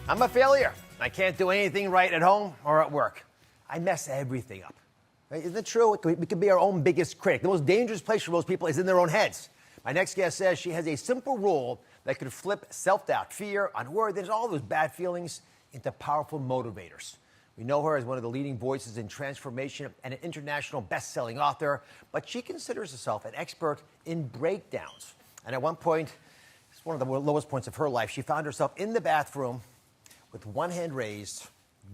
I'm a failure. I can't do anything right at home or at work. I mess everything up. Right? Isn't it true? We can be our own biggest critic. The most dangerous place for most people is in their own heads. My next guest says she has a simple rule that could flip self-doubt, fear, unworthiness, all those bad feelings into powerful motivators. We know her as one of the leading voices in transformation and an international best-selling author, but she considers herself an expert in breakdowns. And at one point, it's one of the lowest points of her life, she found herself in the bathroom with one hand raised,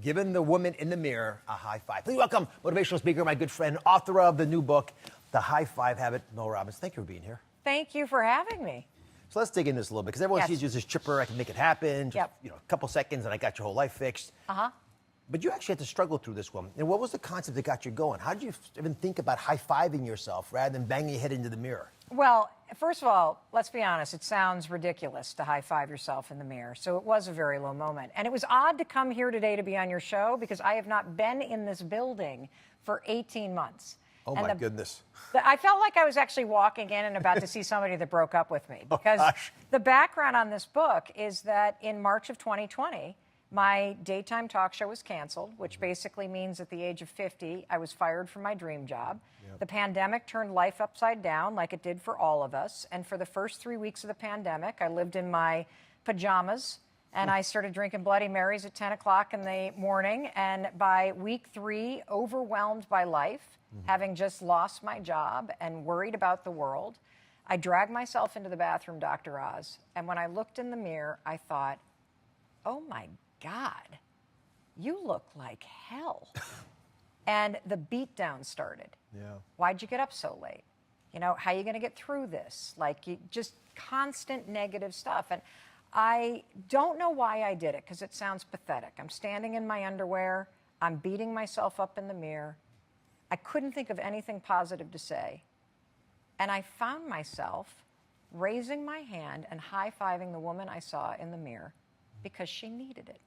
giving the woman in the mirror a high five. Please welcome motivational speaker, my good friend, author of the new book, The High Five Habit, Mel Robbins. Thank you for being here. Thank you for having me. So let's dig into this a little bit, because everyone sees you as this chipper, I can make it happen, just, Yep. a couple seconds and I got your whole life fixed. But you actually had to struggle through this one. And what was the concept that got you going? How did you even think about high-fiving yourself rather than banging your head into the mirror? Well, first of all, let's be honest, it sounds ridiculous to high-five yourself in the mirror. So it was a very low moment. And it was odd to come here today to be on your show because I have not been in this building for 18 months. Oh, and my goodness. I felt like I was actually walking in and about to see somebody that broke up with me. Because the background on this book is that in March of 2020, my daytime talk show was canceled, which basically means at the age of 50, I was fired from my dream job. Yep. The pandemic turned life upside down like it did for all of us. And for the first 3 weeks of the pandemic, I lived in my pajamas and I started drinking Bloody Marys at 10 o'clock in the morning. And by week 3, overwhelmed by life, having just lost my job and worried about the world, I dragged myself into the bathroom, Dr. Oz. And when I looked in the mirror, I thought, oh my God, you look like hell. And the beatdown started. Yeah. Why'd you get up so late? You know, how are you going to get through this? Like, just constant negative stuff. And I don't know why I did it, because it sounds pathetic. I'm standing in my underwear. I'm beating myself up in the mirror. I couldn't think of anything positive to say. And I found myself raising my hand and high-fiving the woman I saw in the mirror because she needed it.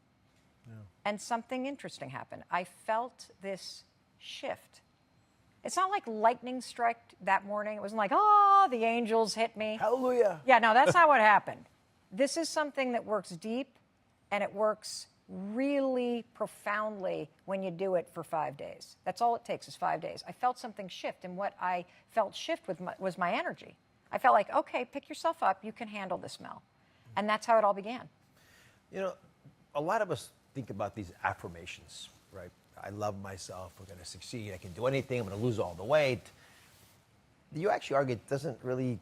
Yeah. And something interesting happened. I felt this shift. It's not like lightning struck that morning. It wasn't like, oh, the angels hit me. Hallelujah. Yeah, no, that's not what happened. This is something that works deep, and it works really profoundly when you do it for 5 days. That's all it takes is 5 days. I felt something shift, and what I felt shift was my energy. I felt like, okay, pick yourself up. You can handle this, Mel. And that's how it all began. You know, a lot of us think about these affirmations, right? I love myself, we're going to succeed, I can do anything, I'm going to lose all the weight. You actually argue it doesn't really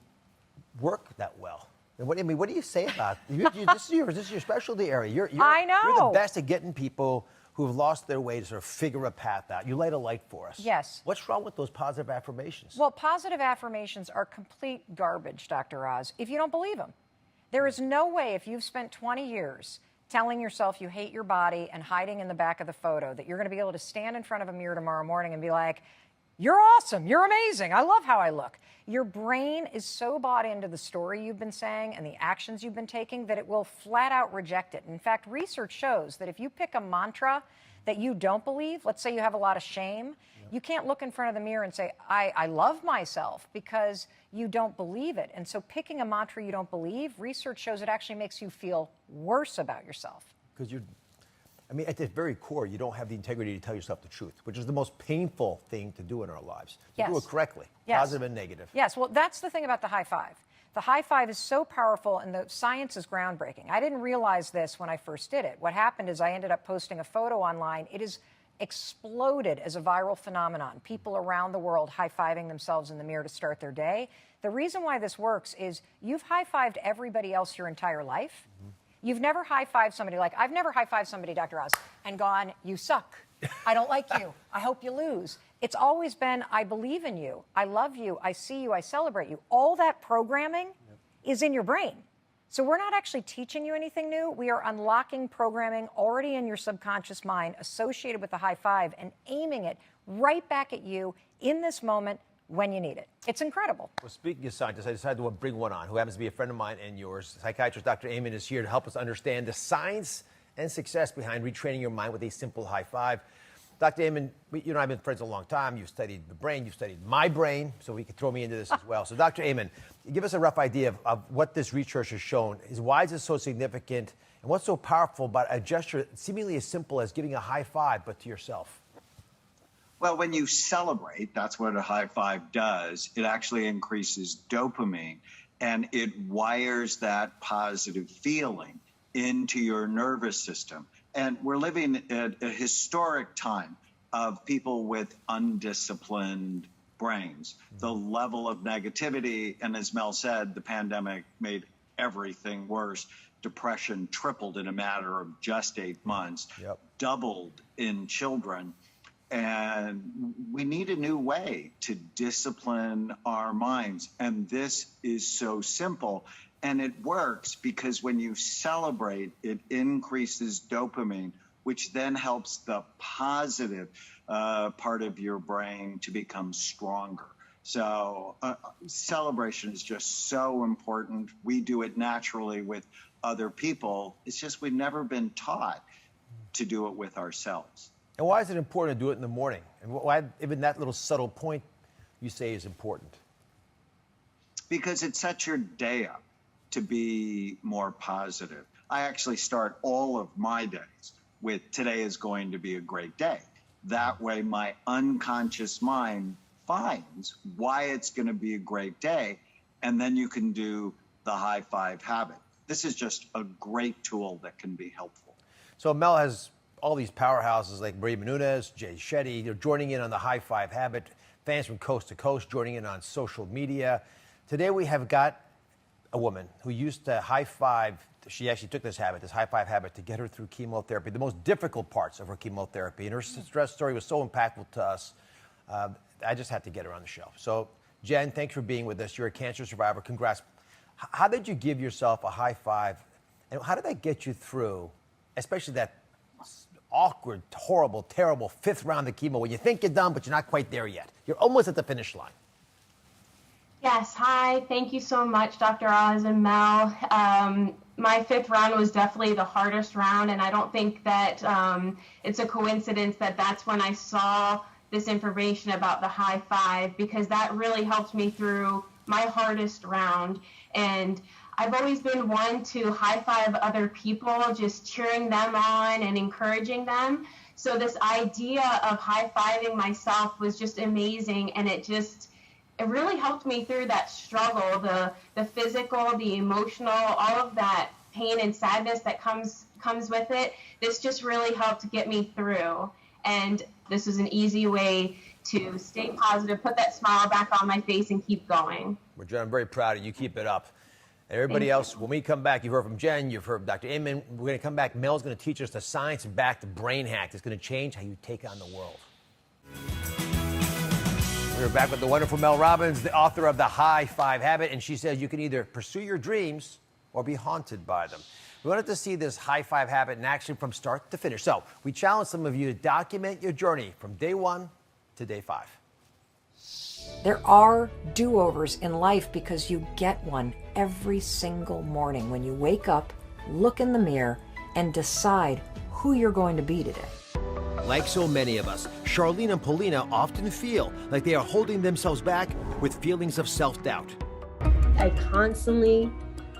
work that well. And what do you say about this is your specialty area. I know. You're the best at getting people who have lost their way to sort of figure a path out. You light a light for us. Yes. What's wrong with those positive affirmations? Well, positive affirmations are complete garbage, Dr. Oz, if you don't believe them. There is no way, if you've spent 20 years telling yourself you hate your body and hiding in the back of the photo, that you're going to be able to stand in front of a mirror tomorrow morning and be like, you're awesome, you're amazing, I love how I look. Your brain is so bought into the story you've been saying and the actions you've been taking that it will flat out reject it. In fact, research shows that if you pick a mantra that you don't believe, let's say you have a lot of shame, you can't look in front of the mirror and say, I love myself, because you don't believe it. And so picking a mantra you don't believe, research shows it actually makes you feel worse about yourself. Because at the very core, you don't have the integrity to tell yourself the truth, which is the most painful thing to do in our lives. To do it correctly, positive and negative. Yes, well, that's the thing about the high five. The high five is so powerful, and the science is groundbreaking. I didn't realize this when I first did it. What happened is I ended up posting a photo online. It is exploded as a viral phenomenon. People around the world high-fiving themselves in the mirror to start their day. The reason why this works is you've high-fived everybody else your entire life. You've never high-fived somebody like, I've never high-fived somebody, Dr. Oz, and gone, you suck. I don't like you. I hope you lose. It's always been, I believe in you. I love you. I see you. I celebrate you. All that programming is in your brain. So we're not actually teaching you anything new. We are unlocking programming already in your subconscious mind associated with the high five and aiming it right back at you in this moment when you need it. It's incredible. Well, speaking of scientists, I decided to bring one on who happens to be a friend of mine and yours. Psychiatrist Dr. Amen is here to help us understand the science and success behind retraining your mind with a simple high five. Dr. Amen, you and I have been friends a long time. You've studied the brain, you've studied my brain, so you can throw me into this as well. So Dr. Amen, give us a rough idea of what this research has shown. Why is it so significant, and what's so powerful about a gesture seemingly as simple as giving a high five, but to yourself? Well, when you celebrate, that's what a high five does. It actually increases dopamine, and it wires that positive feeling into your nervous system. And we're living at a historic time of people with undisciplined brains. The level of negativity, and as Mel said, the pandemic made everything worse. Depression tripled in a matter of just 8 months, doubled in children. And we need a new way to discipline our minds. And this is so simple. And it works because when you celebrate, it increases dopamine, which then helps the positive part of your brain to become stronger. So celebration is just so important. We do it naturally with other people. It's just we've never been taught to do it with ourselves. And why is it important to do it in the morning? And why even that little subtle point you say is important? Because it sets your day up to be more positive. I actually start all of my days with today is going to be a great day. That way my unconscious mind finds why it's going to be a great day, and then you can do the high five habit. This is just a great tool that can be helpful. So Mel has all these powerhouses like Marie Menounos, Jay Shetty. They're joining in on the high five habit. Fans from coast to coast joining in on social media. Today we have got a woman who used to high five. She actually took this high five habit, to get her through chemotherapy, the most difficult parts of her chemotherapy. And her stress story was so impactful to us. I just had to get her on the show. So Jen, thanks for being with us. You're a cancer survivor. Congrats. How did you give yourself a high five? And how did that get you through, especially that awkward, horrible, terrible 5th round of chemo when you think you're done, but you're not quite there yet? You're almost at the finish line. Yes, hi. Thank you so much, Dr. Oz and Mel. My 5th round was definitely the hardest round, and I don't think that it's a coincidence that that's when I saw this information about the high five, because that really helped me through my hardest round. And I've always been one to high five other people, just cheering them on and encouraging them. So this idea of high fiving myself was just amazing, and it really helped me through that struggle, the physical, the emotional, all of that pain and sadness that comes with it. This just really helped get me through. And this is an easy way to stay positive, put that smile back on my face, and keep going. Well, Jen, I'm very proud of you. Keep it up. Everybody else, when we come back, you've heard from Jen, you've heard from Dr. Amen. We're going to come back. Mel's going to teach us the science-backed brain hack that's going to change how you take on the world. We're back with the wonderful Mel Robbins, the author of The High Five Habit, and she says you can either pursue your dreams or be haunted by them. We wanted to see this high five habit in action from start to finish. So we challenge some of you to document your journey from day 1 to day 5. There are do-overs in life because you get one every single morning when you wake up, look in the mirror, and decide who you're going to be today. Like so many of us, Charlene and Paulina often feel like they are holding themselves back with feelings of self-doubt. I constantly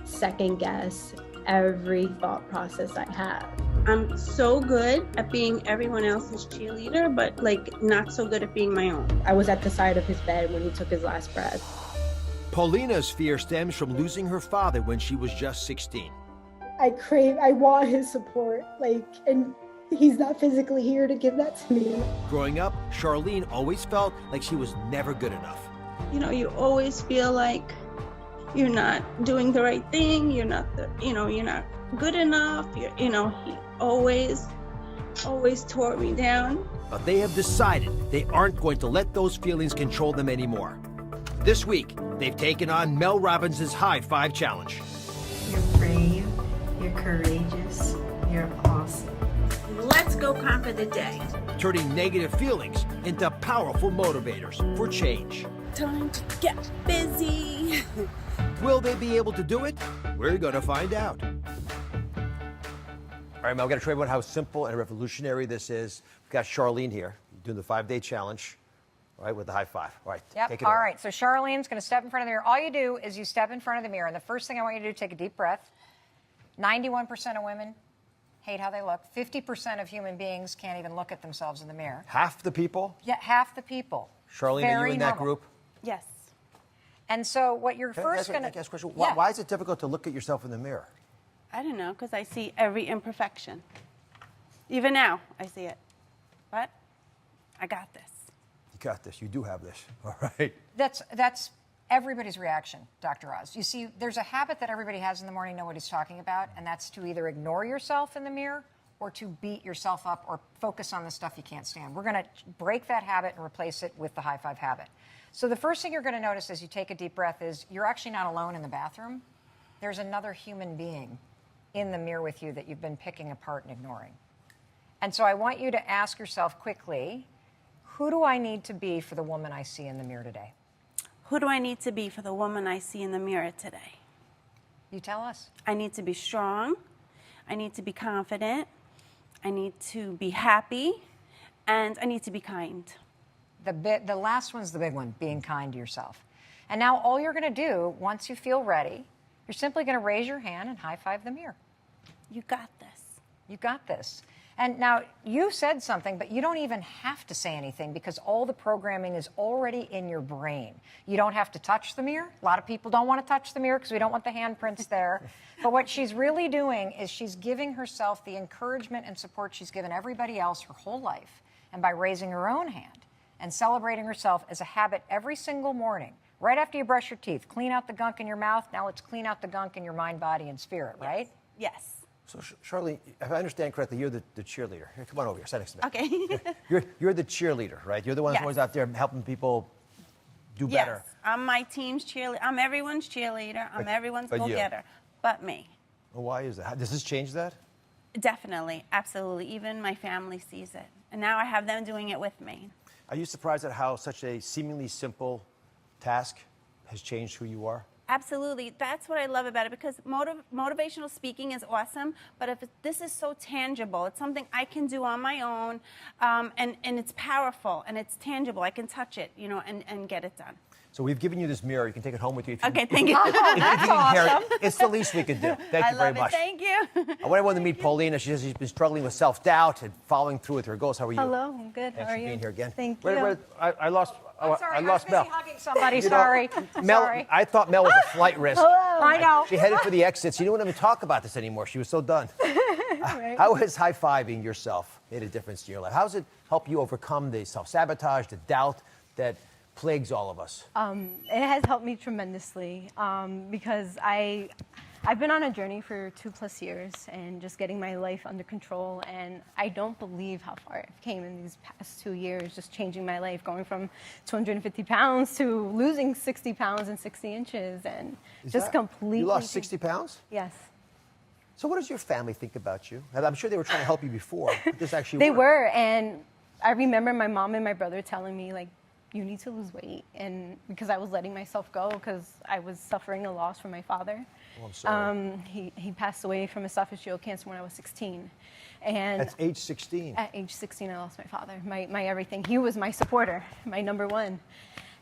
second guess every thought process I have. I'm so good at being everyone else's cheerleader, but not so good at being my own. I was at the side of his bed when he took his last breath. Paulina's fear stems from losing her father when she was just 16. I want his support, and he's not physically here to give that to me. Growing up, Charlene always felt like she was never good enough. You always feel like you're not doing the right thing. You're not good enough. He always tore me down. But they have decided they aren't going to let those feelings control them anymore. This week, they've taken on Mel Robbins' High Five Challenge. You're brave, you're courageous, you're awesome. Let's go conquer the day. Turning negative feelings into powerful motivators for change. Time to get busy. Will they be able to do it? We're going to find out. All All right, Mel, we've got to show everyone how simple and revolutionary this is. We've got Charlene here doing the 5-day challenge, all right, with the high five. All right, Yep. take it All away. right. So Charlene's going to step in front of the mirror. All you do is you step in front of the mirror, and the first thing I want you to do is take a deep breath. 91% of women hate how they look. 50% of human beings can't even look at themselves in the mirror. Half the people? Yeah, half the people. Charlene, are Very you in that normal. group? Yes. And so what you're Can first I going ask a question? Yeah. Why is it difficult to look at yourself in the mirror? I don't know, because I see every imperfection. Even now, I see it. But I got this. You got this. You do have this. All right. That's everybody's reaction, Dr. Oz. You see, there's a habit that everybody has in the morning, nobody's talking about, and that's to either ignore yourself in the mirror or to beat yourself up or focus on the stuff you can't stand. We're going to break that habit and replace it with the high five habit. So the first thing you're going to notice as you take a deep breath is you're actually not alone in the bathroom. There's another human being in the mirror with you that you've been picking apart and ignoring. And so I want you to ask yourself quickly, who do I need to be for the woman I see in the mirror today? Who do I need to be for the woman I see in the mirror today? You tell us. I need to be strong. I need to be confident. I need to be happy. And I need to be kind. The last one's the big one, being kind to yourself. And now all you're going to do, once you feel ready, you're simply going to raise your hand and high five the mirror. You got this. You got this. And now you said something, but you don't even have to say anything because all the programming is already in your brain. You don't have to touch the mirror. A lot of people don't want to touch the mirror because we don't want the handprints there. But what she's really doing is she's giving herself the encouragement and support she's given everybody else her whole life. And by raising her own hand and celebrating herself as a habit every single morning, right after you brush your teeth, clean out the gunk in your mouth. Now let's clean out the gunk in your mind, body, and spirit, right? Yes. So, Charlene, if I understand correctly, you're the cheerleader. Here, come on over here. Sit next to me. Okay. You're the cheerleader, right? You're the one who's Yes. always out there helping people do better. Yes. I'm my team's cheerleader. I'm everyone's cheerleader. I'm everyone's but you. go-getter. But me. Well, why is that? Does this change that? Definitely. Absolutely. Even my family sees it. And now I have them doing it with me. Are you surprised at how such a seemingly simple task has changed who you are? Absolutely. That's what I love about it because motivational speaking is awesome, but if this is so tangible, it's something I can do on my own, and it's powerful and it's tangible. I can touch it, you know, and get it done. So we've given you this mirror. You can take it home with you. If you Okay, thank you. That's awesome. It's the least we could do. Thank I you very love it. much. Thank you. I want everyone to meet Paulina. She says she's been struggling with self-doubt and following through with her goals. How are you? Hello, I'm good. Thanks How are for you? being here again. Thank Wait, you. I lost. I'm sorry, I lost was Mel. busy hugging somebody. You know, Sorry. Mel, Sorry. I thought Mel was a flight risk. I know. She headed for the exits. She didn't want to talk about this anymore. She was so done. How has high-fiving yourself made a difference to your life? How does it help you overcome the self-sabotage, the doubt that plagues all of us? It has helped me tremendously because I've been on a journey for 2+ years and just getting my life under control. And I don't believe how far I've came in these past 2 years, just changing my life, going from 250 pounds to losing 60 pounds and 60 inches and completely. You lost 60 pounds? Yes. So what does your family think about you? And I'm sure they were trying to help you before, but this actually They worked. were. And I remember my mom and my brother telling me, like, you need to lose weight. And because I was letting myself go because I was suffering a loss from my father. Oh, I'm sorry. He passed away from esophageal cancer when I was 16. And That's age 16. at age 16, I lost my father, my everything. He was my supporter, my number one.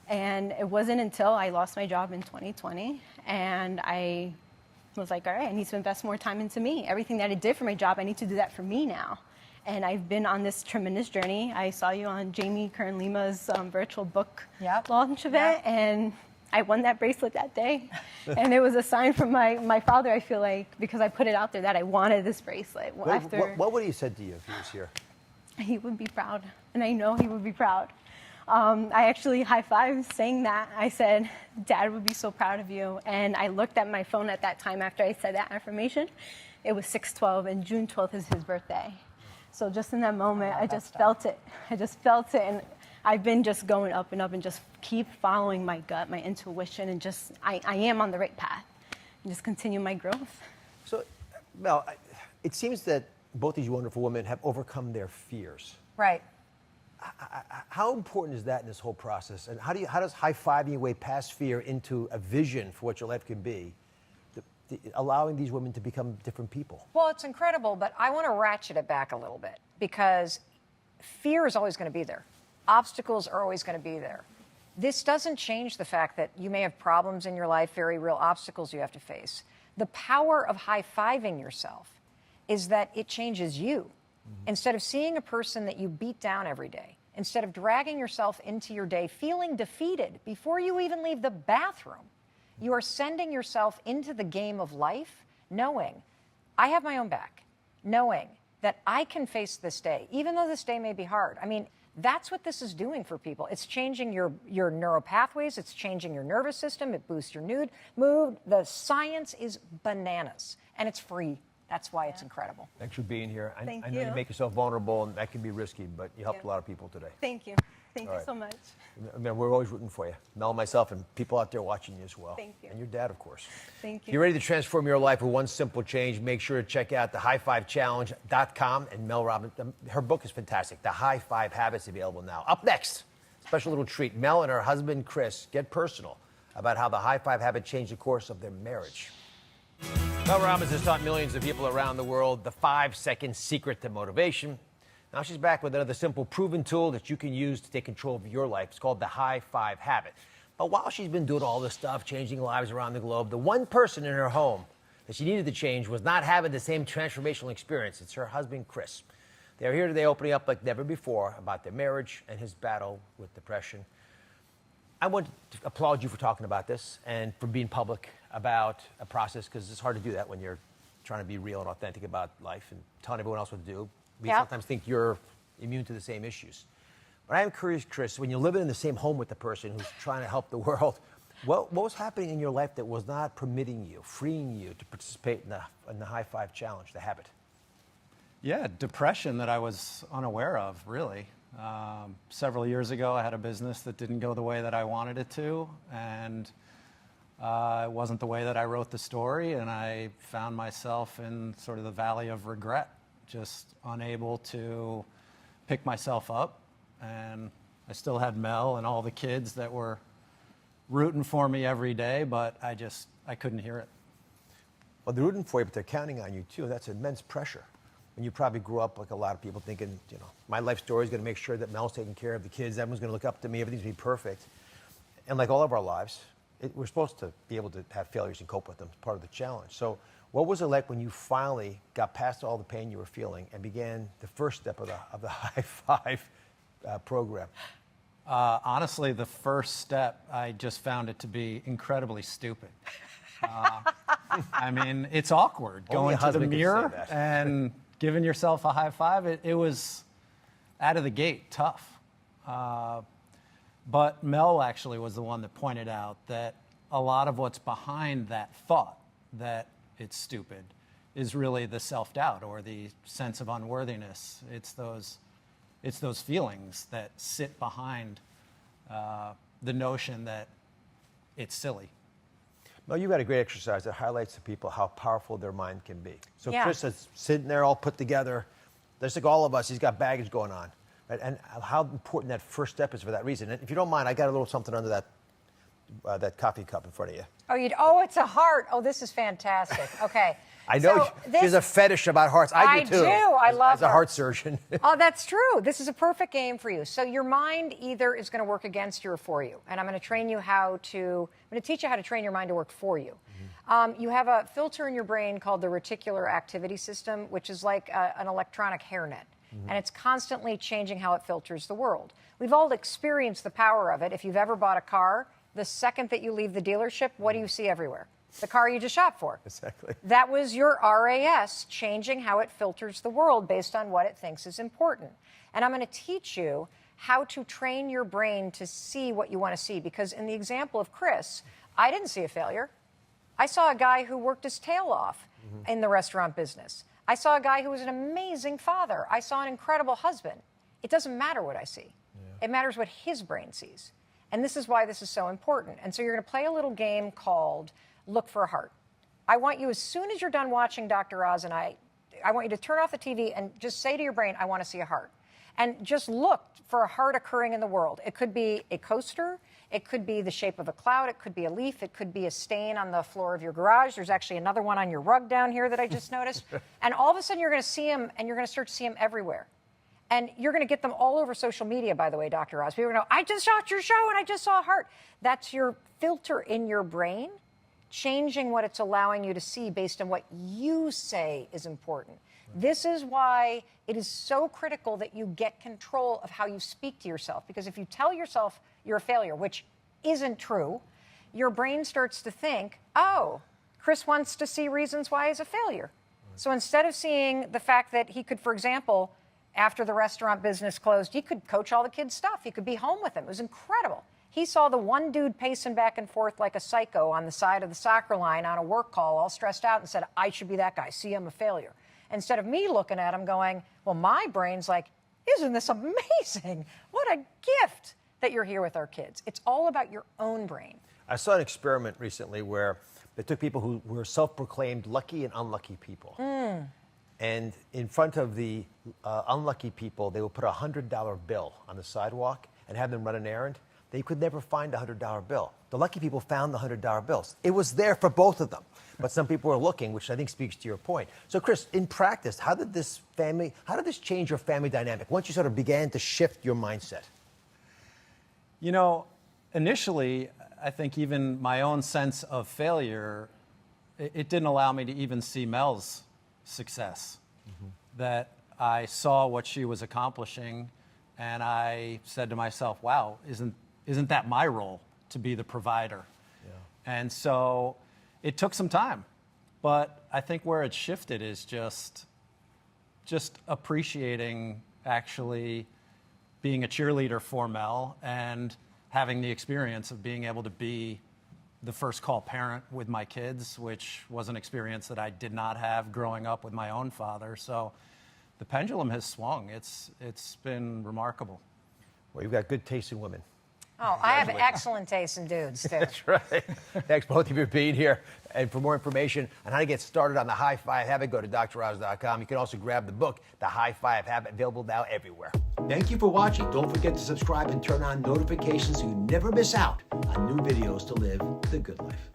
And it wasn't until I lost my job in 2020 and I was like, all right, I need to invest more time into me. Everything that I did for my job, I need to do that for me now. And I've been on this tremendous journey. I saw you on Jamie Kern Lima's virtual book launch event, and I won that bracelet that day. And it was a sign from my father, I feel like, because I put it out there that I wanted this bracelet. What would he have said to you if he was here? He would be proud, and I know he would be proud. I actually high-fived saying that. I said, Dad would be so proud of you. And I looked at my phone at that time after I said that affirmation. It was 6/12, and June 12th is his birthday. So just in that moment, I just felt it. I just felt it, and I've been just going up and up and just keep following my gut, my intuition, and just I am on the right path. And just continue my growth. So, Mel, it seems that both these wonderful women have overcome their fears. Right. How important is that in this whole process? And how does high-fiving your way past fear into a vision for what your life can be allowing these women to become different people? Well, it's incredible, but I want to ratchet it back a little bit because fear is always going to be there. Obstacles are always going to be there. This doesn't change the fact that you may have problems in your life, very real obstacles you have to face. The power of high-fiving yourself is that it changes you. Mm-hmm. Instead of seeing a person that you beat down every day, instead of dragging yourself into your day feeling defeated before you even leave the bathroom, you are sending yourself into the game of life knowing I have my own back, knowing that I can face this day, even though this day may be hard. I mean, that's what this is doing for people. It's changing your neural pathways. It's changing your nervous system. It boosts your mood. The science is bananas, and it's free. That's why it's incredible. Thanks for being here. I Thank know you. you make yourself vulnerable, and that can be risky, but you helped a lot of people today. Thank you. Thank you so much. I mean, we're always rooting for you. Mel, myself, and people out there watching you as well. Thank you. And your dad, of course. Thank If you. you're ready to transform your life with one simple change, make sure to check out the highfivechallenge.com and Mel Robbins. Her book is fantastic. The High Five Habits available now. Up next, special little treat. Mel and her husband, Chris, get personal about how the High Five habit changed the course of their marriage. Mel Robbins has taught millions of people around the world the 5-second secret to motivation. Now she's back with another simple, proven tool that you can use to take control of your life. It's called the High Five habit. But while she's been doing all this stuff, changing lives around the globe, the one person in her home that she needed to change was not having the same transformational experience. It's her husband, Chris. They're here today opening up like never before about their marriage and his battle with depression. I want to applaud you for talking about this and for being public about a process, because it's hard to do that when you're trying to be real and authentic about life and telling everyone else what to do. We sometimes think you're immune to the same issues. But I am curious, Chris, when you're living in the same home with the person who's trying to help the world, what was happening in your life that was not permitting you, freeing you to participate in the High Five Challenge, the habit? Yeah, depression that I was unaware of, really. Several years ago, I had a business that didn't go the way that I wanted it to, and it wasn't the way that I wrote the story, and I found myself in sort of the valley of regret, just unable to pick myself up. And I still had Mel and all the kids that were rooting for me every day, but I couldn't hear it. Well, they're rooting for you, but they're counting on you too. That's immense pressure. And you probably grew up like a lot of people thinking, my life story is going to make sure that Mel's taking care of the kids. Everyone's going to look up to me. Everything's going to be perfect. And like all of our lives, we're supposed to be able to have failures and cope with them. It's part of the challenge. So what was it like when you finally got past all the pain you were feeling and began the first step of the High Five program? Honestly, the first step, I just found it to be incredibly stupid. I mean, it's awkward going to the mirror and giving yourself a high five. It was out of the gate tough. But Mel actually was the one that pointed out that a lot of what's behind that thought that it's stupid is really the self-doubt or the sense of unworthiness. It's those feelings that sit behind the notion that it's silly. Well, you've got a great exercise that highlights to people how powerful their mind can be. So Yeah. Chris is sitting there all put together. Just like all of us, he's got baggage going on. Right? And how important that first step is for that reason. And if you don't mind, I got a little something under that coffee cup in front of you. Oh, it's a heart. Oh, this is fantastic. Okay. I know she has a fetish about hearts. I do, too. I love as a heart surgeon. Oh, that's true. This is a perfect game for you. So your mind either is going to work against you or for you. And I'm going to teach you how to train your mind to work for you. Mm-hmm. You have a filter in your brain called the reticular activity system, which is like an electronic hairnet. Mm-hmm. And it's constantly changing how it filters the world. We've all experienced the power of it. If you've ever bought a car, the second that you leave the dealership, what do you see everywhere? The car you just shopped for. Exactly. That was your RAS changing how it filters the world based on what it thinks is important. And I'm going to teach you how to train your brain to see what you want to see. Because in the example of Chris, I didn't see a failure. I saw a guy who worked his tail off in the restaurant business. I saw a guy who was an amazing father. I saw an incredible husband. It doesn't matter what I see. Yeah. It matters what his brain sees. And this is why this is so important. And so you're going to play a little game called Look for a Heart. I want you, as soon as you're done watching Dr. Oz and I want you to turn off the TV and just say to your brain, I want to see a heart. And just look for a heart occurring in the world. It could be a coaster. It could be the shape of a cloud. It could be a leaf. It could be a stain on the floor of your garage. There's actually another one on your rug down here that I just noticed. And all of a sudden, you're going to see them, and you're going to start to see them everywhere. And you're going to get them all over social media, by the way, Dr. Oz. People are going to know, I just watched your show, and I just saw a heart. That's your filter in your brain, changing what it's allowing you to see based on what you say is important. This is why it is so critical that you get control of how you speak to yourself. Because if you tell yourself you're a failure, which isn't true, your brain starts to think, oh, Chris wants to see reasons why he's a failure. So instead of seeing the fact that he could, for example, after the restaurant business closed, he could coach all the kids' stuff. He could be home with them. It was incredible. He saw the one dude pacing back and forth like a psycho on the side of the soccer line on a work call, all stressed out, and said, I should be that guy. See, I'm a failure. Instead of me looking at him going, well, my brain's like, isn't this amazing? What a gift that you're here with our kids. It's all about your own brain. I saw an experiment recently where they took people who were self-proclaimed lucky and unlucky people. And in front of the unlucky people, they would put a $100 bill on the sidewalk and have them run an errand. They could never find a $100 bill. The lucky people found the $100 bills. It was there for both of them. But some people were looking, which I think speaks to your point. So, Chris, in practice, how did this change your family dynamic once you sort of began to shift your mindset? You know, initially, I think even my own sense of failure, it didn't allow me to even see Mel's success. That I saw what she was accomplishing, and I said to myself, wow, isn't that my role to be the provider? Yeah. And so it took some time, but I think where it shifted is just appreciating actually being a cheerleader for Mel and having the experience of being able to be the first call parent with my kids, which was an experience that I did not have growing up with my own father. So the pendulum has swung. It's been remarkable. Well, you've got good taste in women. Oh, I have excellent taste in dudes, too. That's right. Thanks both of you for being here. And for more information on how to get started on the High Five Habit, go to droz.com. You can also grab the book, The High Five Habit, available now everywhere. Thank you for watching. Don't forget to subscribe and turn on notifications so you never miss out on new videos to live the good life.